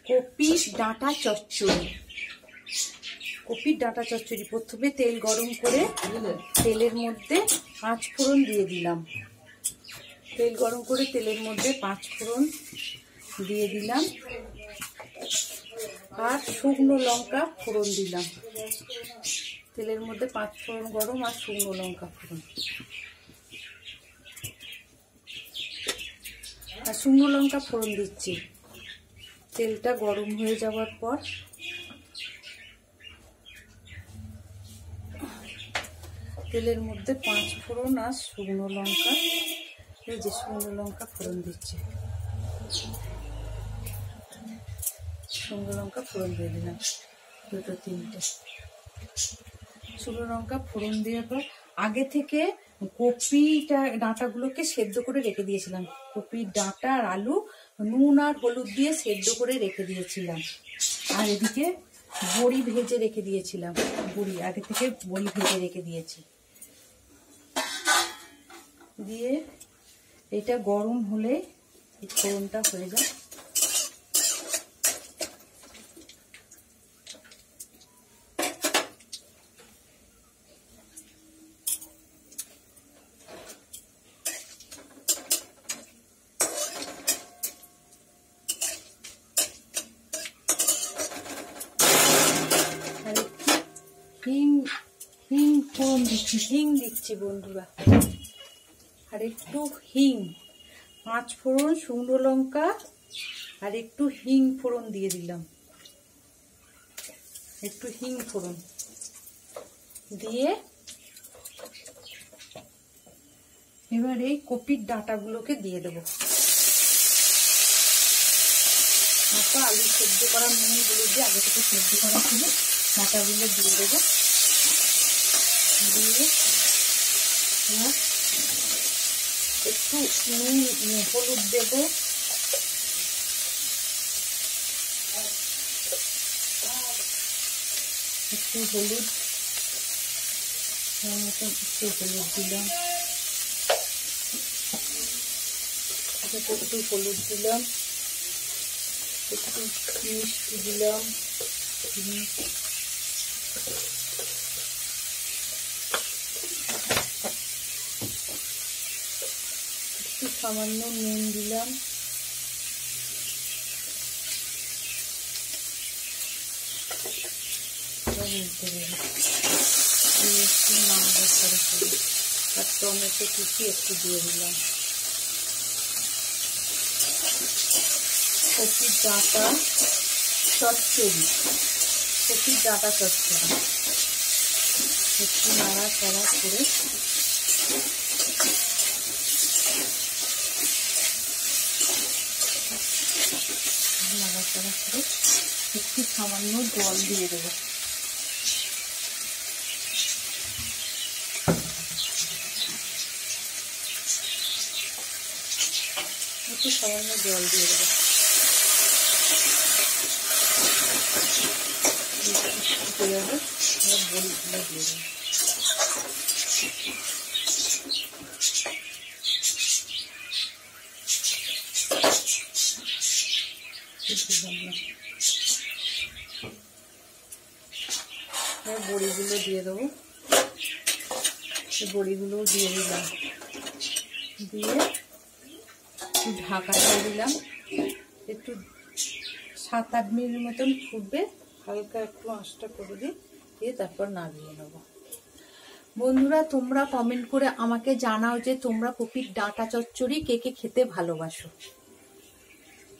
কপির ডাঁটা চচ্চড়ি। কপির ডাঁটা চচ্চড়ি। প্রথমে তেল গরম করে তেলের মধ্যে 5 ফোড়ন দিয়ে দিলাম। তেল গরম করে তেলের মধ্যে 5 ফোড়ন দিয়ে দিলাম আর শুকনো লঙ্কা ফোড়ন দিলাম। তেলের মধ্যে 5 ফোড়ন গরম আর শুকনো লঙ্কা ফোড়ন। আর শুকনো লঙ্কা ফোড়ন দিচ্ছি। তেলটা গরম হয়ে যাওয়ার পর তেলের মধ্যে 5 ফোড়ন আর শুকনো লঙ্কা, এই যে শুকনো লঙ্কা ফোড়ন দিচ্ছি। শুকনো লঙ্কা ফোড়ন দিয়ে দিলাম 2-3টে শুকনো লঙ্কা ফোড়ন দেওয়ার পর আগে থেকে কপিটা ডাঁটাগুলোকে সেদ্ধ করে রেখে দিয়েছিলাম। কপির ডাঁটা আর আলু নুন আর হলুদ দিয়ে সেদ্ধ করে রেখে দিয়েছিলাম। আর এদিকে বড়ি ভেজে রেখে দিয়েছিলাম। বড়ি আগে থেকে বড়ি ভেজে রেখে দিয়েছি। দিয়ে এটা গরম হলে এই ফোড়নটা হয়ে যায়। হিং ফোড়ন দিচ্ছি, হিং দিচ্ছি বন্ধুরা। আর একটু হিং, 5 ফোড়ন শুকনো লঙ্কা আর একটু হিং ফোড়ন দিয়ে দিলাম। একটু হিং ফোড়ন দিয়ে এবার এই কপির ডাঁটাগুলোকে দিয়ে দেবো। আলু সেদ্ধ করা নুনগুলো দিয়ে আগে থেকে সেদ্ধ করা ছিল, ডাঁটাগুলো দিয়ে দেবো। দিয়ে একটু হলুদ দেবো, একটু হলুদ একটু হলুদ দিলাম, একটু হলুদ দিলাম, একটু মিষ্টি দিলাম, একটু সামান্য নুন দিলাম, একটু নাড়াচাড়া করে আর টমেটো কুচি একটু দিয়ে দিলাম। কপির ডাঁটা চচ্চড়ি, কপির ডাঁটা চচ্চড়ি একটু নাড়াচাড়া করে একটু সামান্য জল দিয়ে দেবো। একটু সামান্য জল দিয়ে দেবো। বড়িগুলো দিয়ে দেবো। বড়িগুলো দিয়ে দেবো। বড়িগুলো দিয়ে দিলাম, দিয়ে একটু ঢাকা দিয়ে দিলাম। একটু 7-8 মিনিট মতন ফুটবে, হালকা একটু আঁচটা করে দিয়ে তারপর নামিয়ে নেবো। বন্ধুরা, তোমরা কমেন্ট করে আমাকে জানাও যে তোমরা কপির ডাঁটা চচ্চড়ি কে কে খেতে ভালোবাসো।